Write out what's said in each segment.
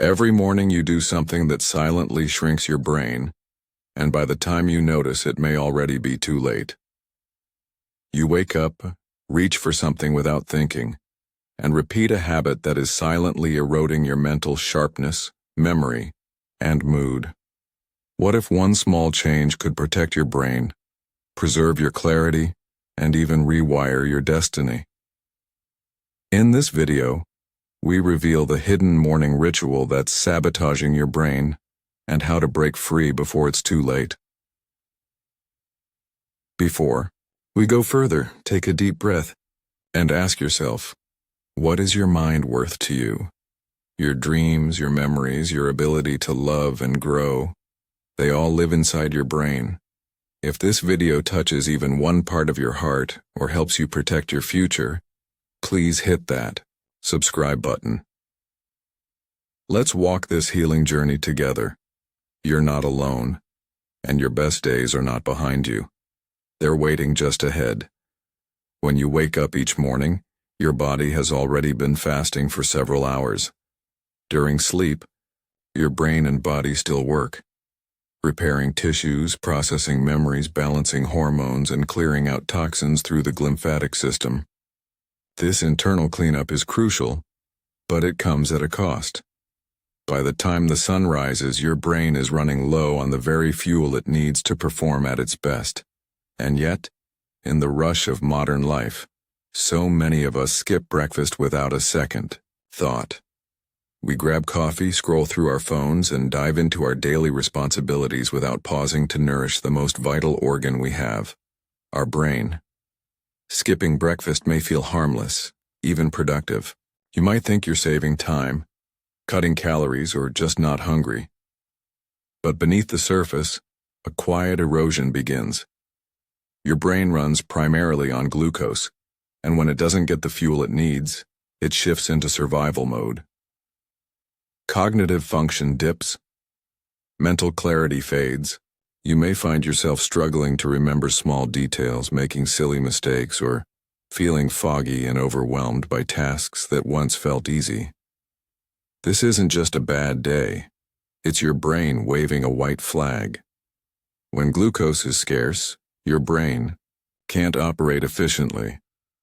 Every morning you do something that silently shrinks your brain, and by the time you notice it may already be too late. You wake up, reach for something without thinking, and repeat a habit that is silently eroding your mental sharpness, memory, and mood. What if one small change could protect your brain, preserve your clarity, and even rewire your destiny? In this video, we reveal the hidden morning ritual that's sabotaging your brain and how to break free before it's too late. Before we go further, take a deep breath and ask yourself, what is your mind worth to you? Your dreams, your memories, your ability to love and grow, they all live inside your brain. If this video touches even one part of your heart or helps you protect your future, please hit that subscribe button. Let's walk this healing journey together. You're not alone, and your best days are not behind you. They're waiting just ahead. When you wake up each morning, your body has already been fasting for several hours. During sleep, your brain and body still work, repairing tissues, processing memories, balancing hormones, and clearing out toxins through the lymphatic system. This internal cleanup is crucial, but it comes at a cost. By the time the sun rises, your brain is running low on the very fuel it needs to perform at its best. And yet, in the rush of modern life, so many of us skip breakfast without a second thought. We grab coffee, scroll through our phones, and dive into our daily responsibilities without pausing to nourish the most vital organ we have, our brain. Skipping breakfast may feel harmless, even productive. You might think you're saving time, cutting calories, or just not hungry. But beneath the surface, a quiet erosion begins. Your brain runs primarily on glucose, and when it doesn't get the fuel it needs, it shifts into survival mode. Cognitive function dips, mental clarity fades. You may find yourself struggling to remember small details, making silly mistakes, or feeling foggy and overwhelmed by tasks that once felt easy. This isn't just a bad day. It's your brain waving a white flag. When glucose is scarce, your brain can't operate efficiently.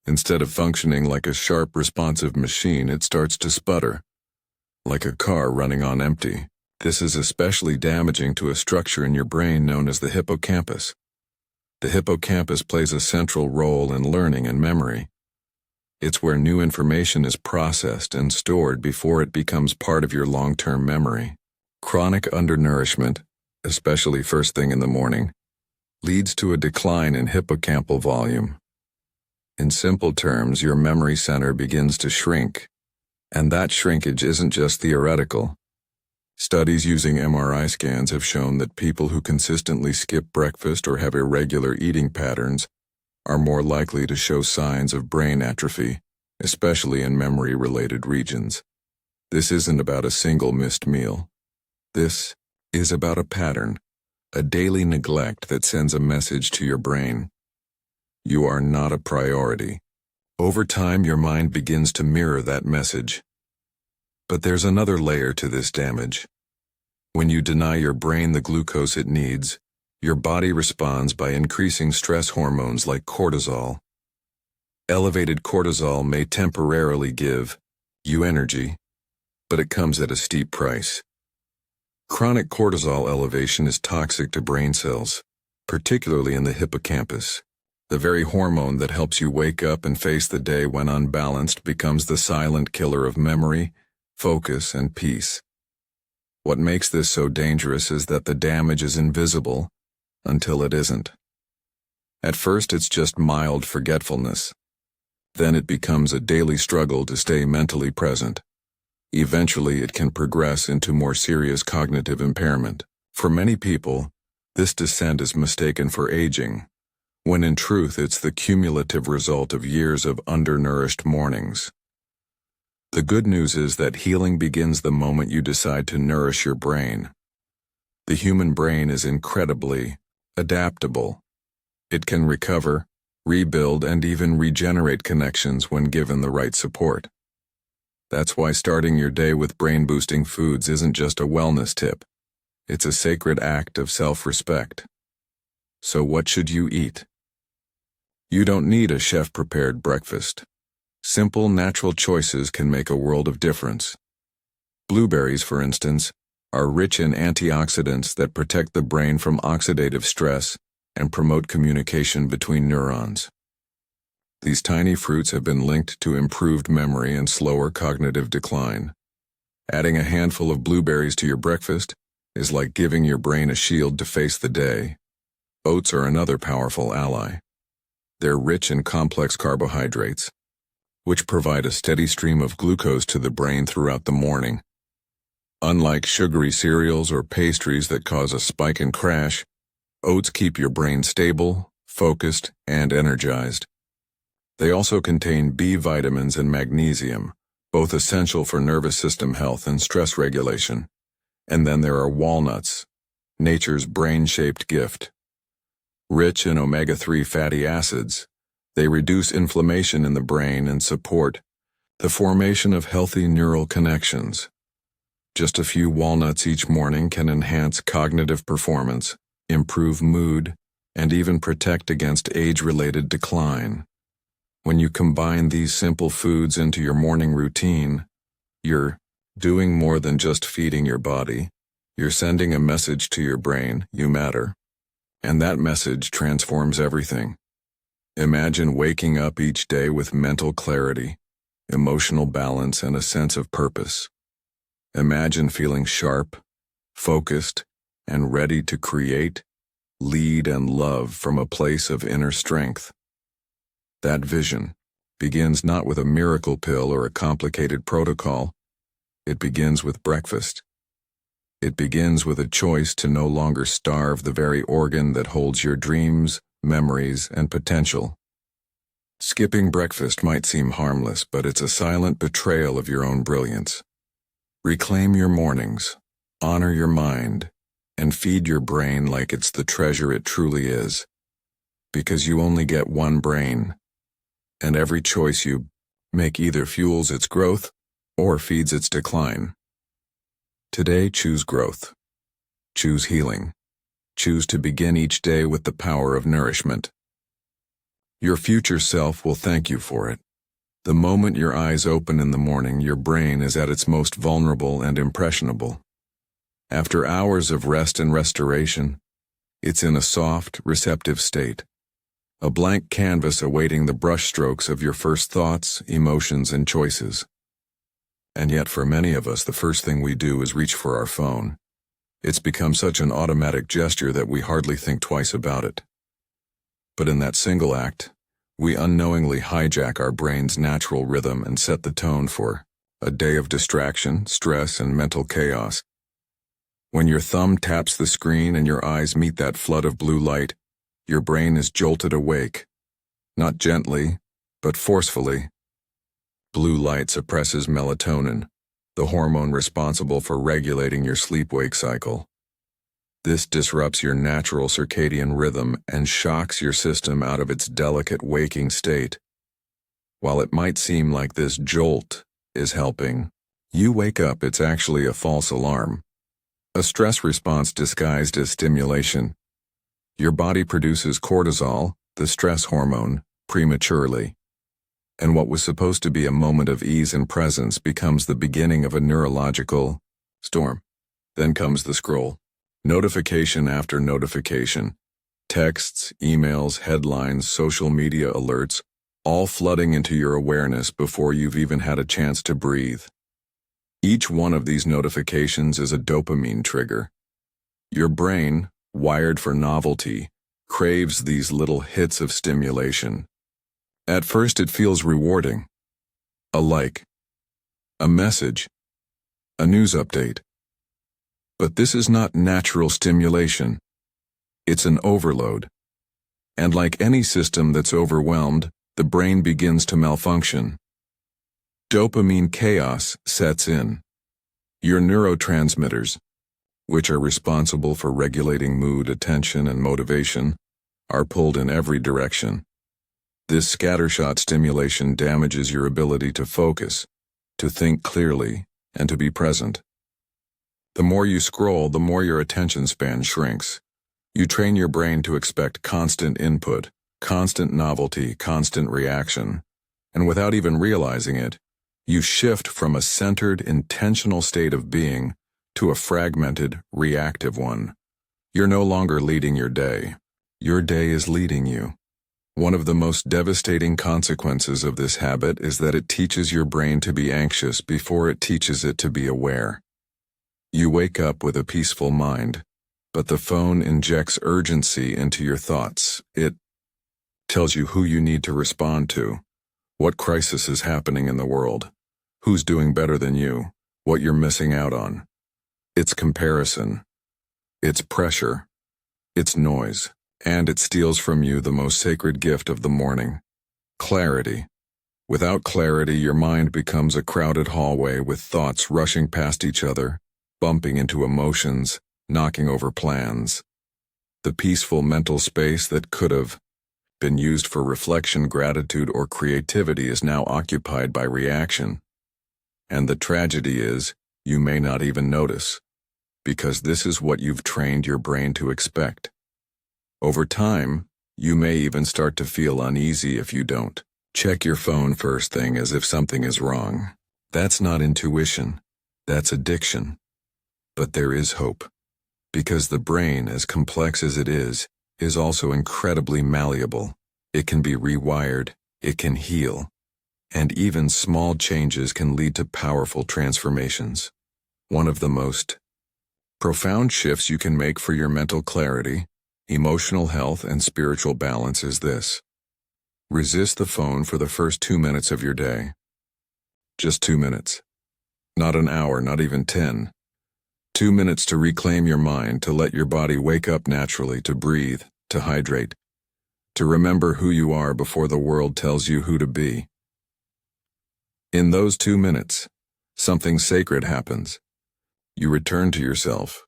Instead of functioning like a sharp, responsive machine, it starts to sputter, like a car running on empty. This is especially damaging to a structure in your brain known as the hippocampus. The hippocampus plays a central role in learning and memory. It's where new information is processed and stored before it becomes part of your long-term memory. Chronic undernourishment, especially first thing in the morning, leads to a decline in hippocampal volume. In simple terms, your memory center begins to shrink, and that shrinkage isn't just theoretical. Studies using MRI scans have shown that people who consistently skip breakfast or have irregular eating patterns are more likely to show signs of brain atrophy, especially in memory-related regions. This isn't about a single missed meal. This is about a pattern, a daily neglect that sends a message to your brain. You are not a priority. Over time, your mind begins to mirror that message. But there's another layer to this damage. When you deny your brain the glucose it needs, your body responds by increasing stress hormones like cortisol. Elevated cortisol may temporarily give you energy, but it comes at a steep price. Chronic cortisol elevation is toxic to brain cells, particularly in the hippocampus. The very hormone that helps you wake up and face the day when unbalanced becomes the silent killer of memory, focus, and peace. What makes this so dangerous is that the damage is invisible until it isn't. At first, it's just mild forgetfulness. Then it becomes a daily struggle to stay mentally present. Eventually, it can progress into more serious cognitive impairment. For many people, this descent is mistaken for aging, when in truth it's the cumulative result of years of undernourished mornings. The good news is that healing begins the moment you decide to nourish your brain. The human brain is incredibly adaptable. It can recover, rebuild, and even regenerate connections when given the right support. That's why starting your day with brain-boosting foods isn't just a wellness tip. It's a sacred act of self-respect. So what should you eat? You don't need a chef-prepared breakfast. Simple, natural choices can make a world of difference. Blueberries, for instance, are rich in antioxidants that protect the brain from oxidative stress and promote communication between neurons. These tiny fruits have been linked to improved memory and slower cognitive decline. Adding a handful of blueberries to your breakfast is like giving your brain a shield to face the day. Oats are another powerful ally. They're rich in complex carbohydrates, which provide a steady stream of glucose to the brain throughout the morning. Unlike sugary cereals or pastries that cause a spike and crash, oats keep your brain stable, focused, and energized. They also contain B vitamins and magnesium, both essential for nervous system health and stress regulation. And then there are walnuts, nature's brain-shaped gift. Rich in omega-3 fatty acids, they reduce inflammation in the brain and support the formation of healthy neural connections. Just a few walnuts each morning can enhance cognitive performance, improve mood, and even protect against age-related decline. When you combine these simple foods into your morning routine, you're doing more than just feeding your body. You're sending a message to your brain, you matter. And that message transforms everything. Imagine waking up each day with mental clarity, emotional balance, and a sense of purpose. Imagine feeling sharp, focused, and ready to create, lead, and love from a place of inner strength. That vision begins not with a miracle pill or a complicated protocol. It begins with breakfast. It begins with a choice to no longer starve the very organ that holds your dreams, memories, and potential. Skipping breakfast might seem harmless, but it's a silent betrayal of your own brilliance. Reclaim your mornings, honor your mind, and feed your brain like it's the treasure it truly is. Because you only get one brain, and every choice you make either fuels its growth or feeds its decline. Today, choose growth. Choose healing. Choose to begin each day with the power of nourishment. Your future self will thank you for it. The moment your eyes open in the morning, your brain is at its most vulnerable and impressionable. After hours of rest and restoration, it's in a soft, receptive state. A blank canvas awaiting the brushstrokes of your first thoughts, emotions, and choices. And yet for many of us, the first thing we do is reach for our phone. It's become such an automatic gesture that we hardly think twice about it. But in that single act, we unknowingly hijack our brain's natural rhythm and set the tone for a day of distraction, stress, and mental chaos. When your thumb taps the screen and your eyes meet that flood of blue light, your brain is jolted awake, not gently, but forcefully. Blue light suppresses melatonin, the hormone responsible for regulating your sleep-wake cycle. This disrupts your natural circadian rhythm and shocks your system out of its delicate waking state. While it might seem like this jolt is helping, you wake up, it's actually a false alarm. A stress response disguised as stimulation. Your body produces cortisol, the stress hormone, prematurely. And what was supposed to be a moment of ease and presence becomes the beginning of a neurological storm. Then comes the scroll. Notification after notification. Texts, emails, headlines, social media alerts, all flooding into your awareness before you've even had a chance to breathe. Each one of these notifications is a dopamine trigger. Your brain, wired for novelty, craves these little hits of stimulation. At first it feels rewarding. A like, a message, a news update. But this is not natural stimulation. It's an overload. And like any system that's overwhelmed, the brain begins to malfunction. Dopamine chaos sets in. Your neurotransmitters, which are responsible for regulating mood, attention, and motivation, are pulled in every direction. This scattershot stimulation damages your ability to focus, to think clearly, and to be present. The more you scroll, the more your attention span shrinks. You train your brain to expect constant input, constant novelty, constant reaction. And without even realizing it, you shift from a centered, intentional state of being to a fragmented, reactive one. You're no longer leading your day. Your day is leading you. One of the most devastating consequences of this habit is that it teaches your brain to be anxious before it teaches it to be aware. You wake up with a peaceful mind, but the phone injects urgency into your thoughts. It tells you who you need to respond to, what crisis is happening in the world, who's doing better than you, what you're missing out on. It's comparison, it's pressure, it's noise, and it steals from you the most sacred gift of the morning, clarity. Without clarity, your mind becomes a crowded hallway with thoughts rushing past each other, bumping into emotions, knocking over plans. The peaceful mental space that could have been used for reflection, gratitude, or creativity is now occupied by reaction. And the tragedy is, you may not even notice, because this is what you've trained your brain to expect. Over time, you may even start to feel uneasy if you don't check your phone first thing as if something is wrong. That's not intuition, that's addiction. But there is hope, because the brain, as complex as it is also incredibly malleable. It can be rewired, it can heal, and even small changes can lead to powerful transformations. One of the most profound shifts you can make for your mental clarity, emotional health, and spiritual balance is this. Resist the phone for the first 2 minutes of your day. Just 2 minutes. Not an hour, not even 10. 2 minutes to reclaim your mind, to let your body wake up naturally, to breathe, to hydrate, to remember who you are before the world tells you who to be. In those 2 minutes, something sacred happens. You return to yourself.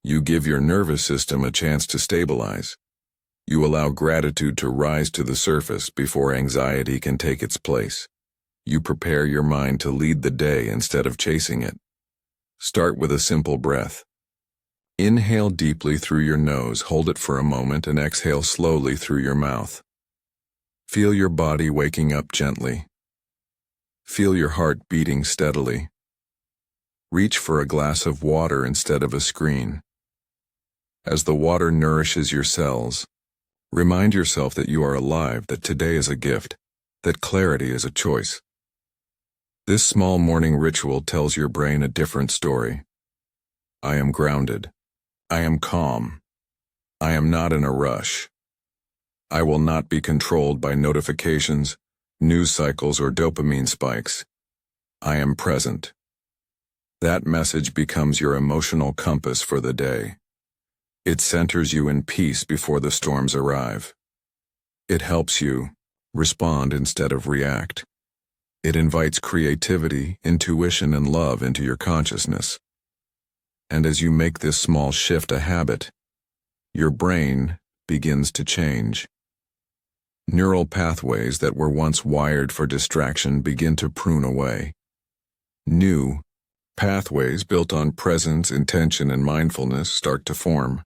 You give your nervous system a chance to stabilize. You allow gratitude to rise to the surface before anxiety can take its place. You prepare your mind to lead the day instead of chasing it. Start with a simple breath. Inhale deeply through your nose, hold it for a moment, and exhale slowly through your mouth. Feel your body waking up gently. Feel your heart beating steadily. Reach for a glass of water instead of a screen. As the water nourishes your cells, remind yourself that you are alive, that today is a gift, that clarity is a choice. This small morning ritual tells your brain a different story. I am grounded. I am calm. I am not in a rush. I will not be controlled by notifications, news cycles, or dopamine spikes. I am present. That message becomes your emotional compass for the day. It centers you in peace before the storms arrive. It helps you respond instead of react. It invites creativity, intuition, and love into your consciousness. And as you make this small shift a habit, your brain begins to change. Neural pathways that were once wired for distraction begin to prune away. New pathways built on presence, intention, and mindfulness start to form.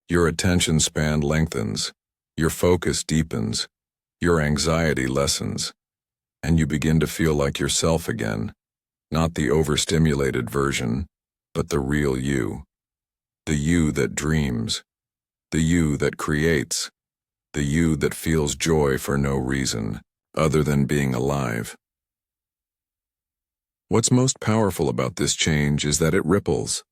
Your attention span lengthens, your focus deepens, your anxiety lessens, and you begin to feel like yourself again, not the overstimulated version, but the real you. The you that dreams, the you that creates, the you that feels joy for no reason other than being alive. What's most powerful about this change is that it ripples.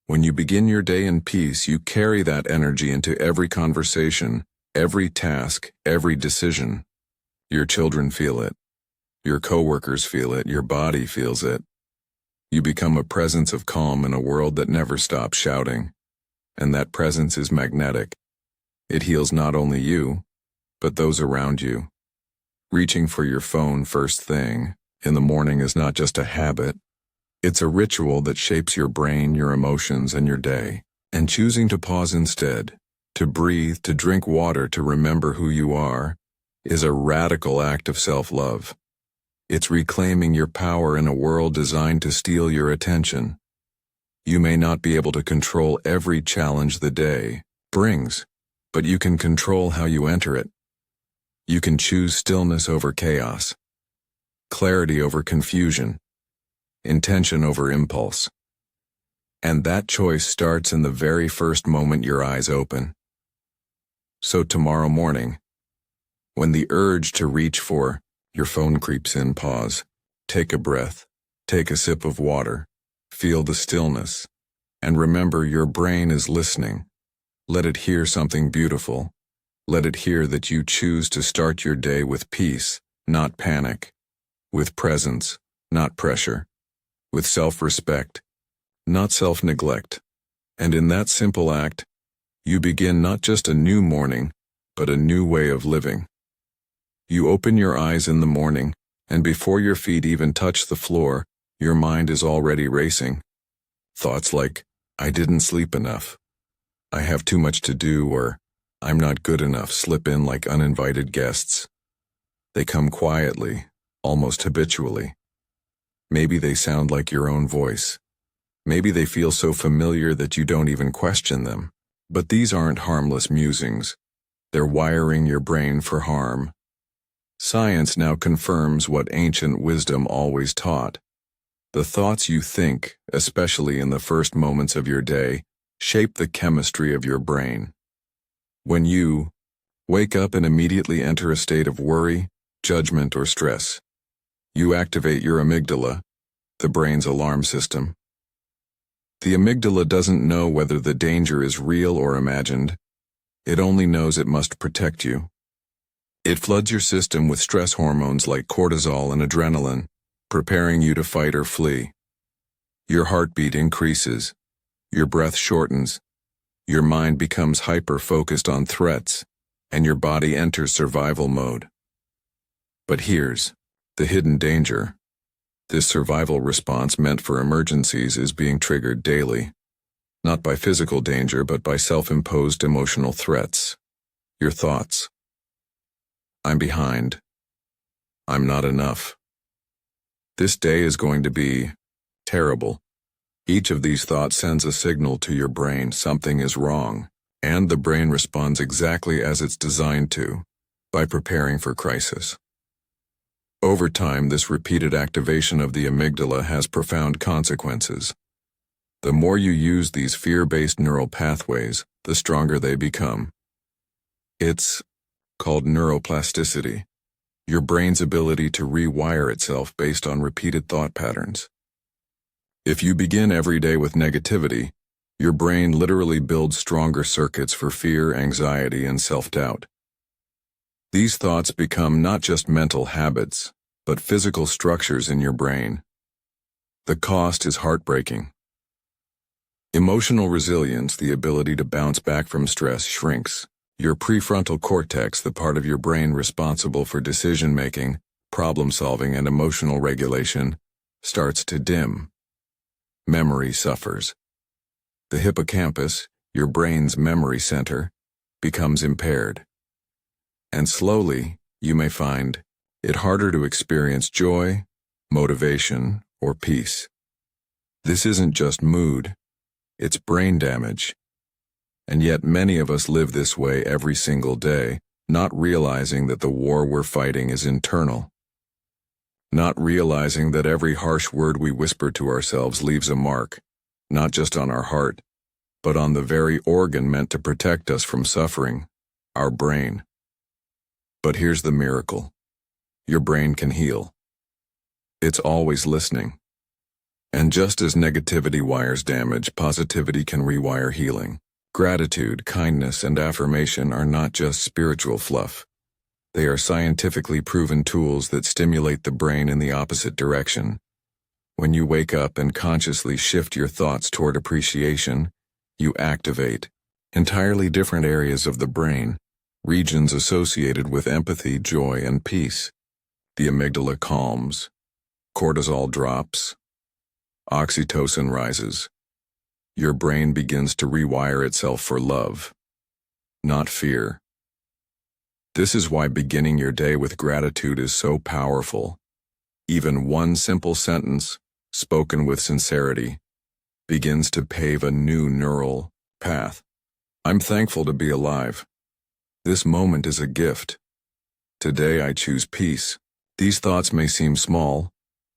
When you begin your day in peace, you carry that energy into every conversation, every task, every decision. Your children feel it. Your coworkers feel it. Your body feels it. You become a presence of calm in a world that never stops shouting. And that presence is magnetic. It heals not only you, but those around you. Reaching for your phone first thing in the morning is not just a habit. It's a ritual that shapes your brain, your emotions, and your day. And choosing to pause instead, to breathe, to drink water, to remember who you are, is a radical act of self-love. It's reclaiming your power in a world designed to steal your attention. You may not be able to control every challenge the day brings, but you can control how you enter it. You can choose stillness over chaos, clarity over confusion, intention over impulse. And that choice starts in the very first moment your eyes open. So tomorrow morning, when the urge to reach for your phone creeps in, pause, take a breath, take a sip of water, feel the stillness, and remember your brain is listening. Let it hear something beautiful. Let it hear that you choose to start your day with peace, not panic, with presence, not pressure, with self-respect, not self-neglect. And in that simple act, you begin not just a new morning, but a new way of living. You open your eyes in the morning, and before your feet even touch the floor, your mind is already racing. Thoughts like, I didn't sleep enough, I have too much to do, or I'm not good enough slip in like uninvited guests. They come quietly, almost habitually. Maybe they sound like your own voice. Maybe they feel so familiar that you don't even question them. But these aren't harmless musings. They're wiring your brain for harm. Science now confirms what ancient wisdom always taught. The thoughts you think, especially in the first moments of your day, shape the chemistry of your brain. When you wake up and immediately enter a state of worry, judgment, or stress, you activate your amygdala, the brain's alarm system. The amygdala doesn't know whether the danger is real or imagined. It only knows it must protect you. It floods your system with stress hormones like cortisol and adrenaline, preparing you to fight or flee. Your heartbeat increases, your breath shortens, your mind becomes hyper-focused on threats, and your body enters survival mode. But here's the hidden danger. This survival response meant for emergencies is being triggered daily, not by physical danger but by self-imposed emotional threats. Your thoughts. I'm behind. I'm not enough. This day is going to be terrible. Each of these thoughts sends a signal to your brain something is wrong, and the brain responds exactly as it's designed to, by preparing for crisis. Over time, this repeated activation of the amygdala has profound consequences. The more you use these fear-based neural pathways, the stronger they become. It's called neuroplasticity, your brain's ability to rewire itself based on repeated thought patterns. If you begin every day with negativity, your brain literally builds stronger circuits for fear, anxiety, and self-doubt. These thoughts become not just mental habits, but physical structures in your brain. The cost is heartbreaking. Emotional resilience, the ability to bounce back from stress, shrinks. Your prefrontal cortex, the part of your brain responsible for decision-making, problem-solving, and emotional regulation, starts to dim. Memory suffers. The hippocampus, your brain's memory center, becomes impaired. And slowly, you may find it harder to experience joy, motivation, or peace. This isn't just mood, it's brain damage. And yet many of us live this way every single day, not realizing that the war we're fighting is internal. Not realizing that every harsh word we whisper to ourselves leaves a mark, not just on our heart, but on the very organ meant to protect us from suffering, our brain. But here's the miracle. Your brain can heal. It's always listening. And just as negativity wires damage, positivity can rewire healing. Gratitude, kindness, and affirmation are not just spiritual fluff. They are scientifically proven tools that stimulate the brain in the opposite direction. When you wake up and consciously shift your thoughts toward appreciation, you activate entirely different areas of the brain, regions associated with empathy, joy, and peace. The amygdala calms, cortisol drops, oxytocin rises. Your brain begins to rewire itself for love, not fear. This is why beginning your day with gratitude is so powerful. Even one simple sentence, spoken with sincerity, begins to pave a new neural path. I'm thankful to be alive. This moment is a gift. Today I choose peace. These thoughts may seem small,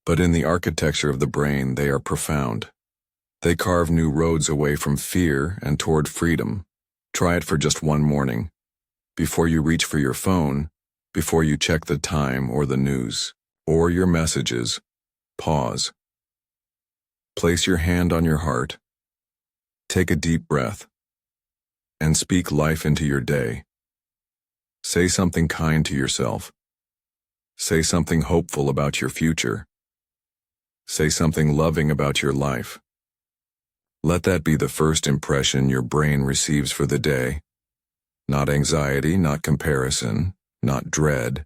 but in the architecture of the brain they are profound. They carve new roads away from fear and toward freedom. Try it for just one morning. Before you reach for your phone, before you check the time or the news, or your messages, pause. Place your hand on your heart. Take a deep breath. And speak life into your day. Say something kind to yourself. Say something hopeful about your future. Say something loving about your life. Let that be the first impression your brain receives for the day. Not anxiety, not comparison, not dread,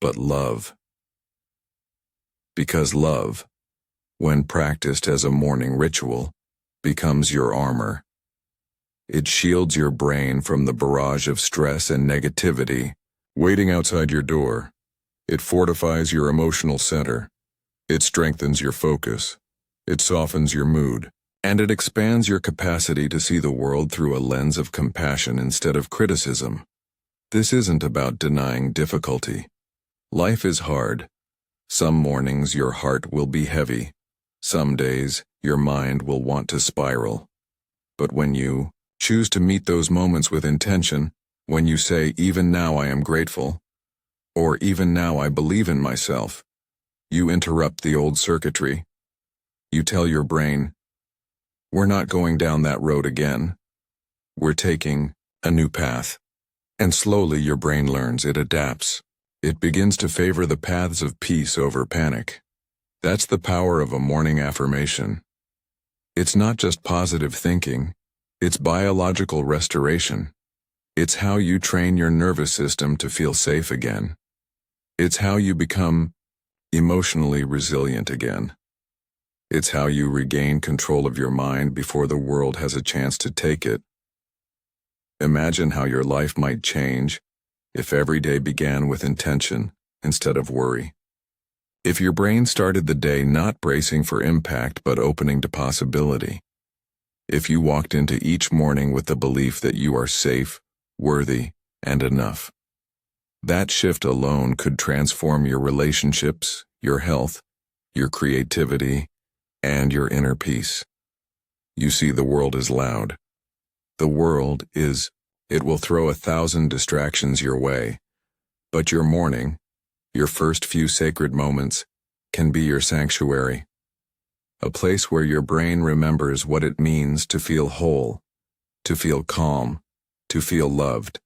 but love. Because love, when practiced as a morning ritual, becomes your armor. It shields your brain from the barrage of stress and negativity waiting outside your door. It fortifies your emotional center. It strengthens your focus. It softens your mood. And it expands your capacity to see the world through a lens of compassion instead of criticism. This isn't about denying difficulty. Life is hard. Some mornings your heart will be heavy. Some days your mind will want to spiral. But when you choose to meet those moments with intention, when you say, even now I am grateful, or even now I believe in myself, you interrupt the old circuitry. You tell your brain, we're not going down that road again. We're taking a new path. And slowly your brain learns, it adapts. It begins to favor the paths of peace over panic. That's the power of a morning affirmation. It's not just positive thinking, it's biological restoration. It's how you train your nervous system to feel safe again. It's how you become emotionally resilient again. It's how you regain control of your mind before the world has a chance to take it. Imagine how your life might change if every day began with intention instead of worry. If your brain started the day not bracing for impact but opening to possibility. If you walked into each morning with the belief that you are safe, worthy, and enough. That shift alone could transform your relationships, your health, your creativity, and your inner peace. You see, the world is loud. The world is, it will throw 1,000 distractions your way. But your morning, your first few sacred moments, can be your sanctuary. A place where your brain remembers what it means to feel whole, to feel calm, to feel loved.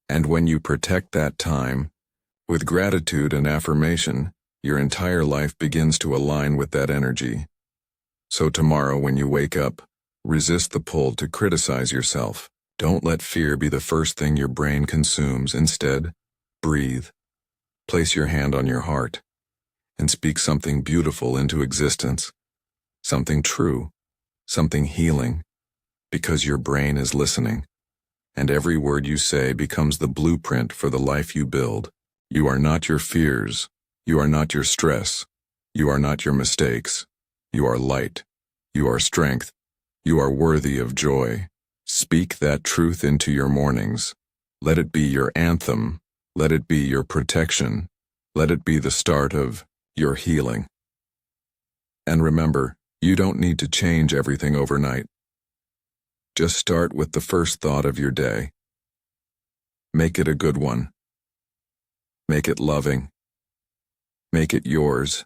And when you protect that time, with gratitude and affirmation, your entire life begins to align with that energy. So tomorrow when you wake up, resist the pull to criticize yourself. Don't let fear be the first thing your brain consumes. Instead, breathe. Place your hand on your heart and speak something beautiful into existence. Something true, something healing, because your brain is listening. And every word you say becomes the blueprint for the life you build. You are not your fears. You are not your stress. You are not your mistakes. You are light. You are strength. You are worthy of joy. Speak that truth into your mornings. Let it be your anthem. Let it be your protection. Let it be the start of your healing. And remember, you don't need to change everything overnight. Just start with the first thought of your day. Make it a good one. Make it loving. Make it yours.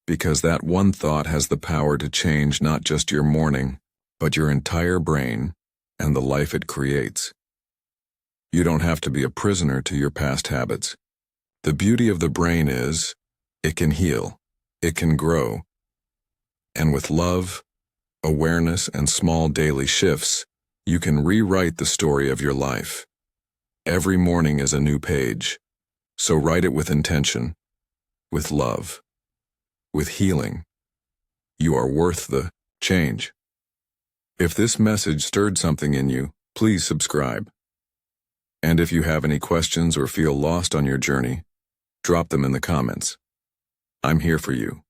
Because that one thought has the power to change not just your morning, but your entire brain and the life it creates. You don't have to be a prisoner to your past habits. The beauty of the brain is, it can heal, it can grow. And with love, awareness, and small daily shifts, you can rewrite the story of your life. Every morning is a new page, so write it with intention, with love, with healing. You are worth the change. If this message stirred something in you, please subscribe. And if you have any questions or feel lost on your journey, Drop them in the comments. I'm here for you.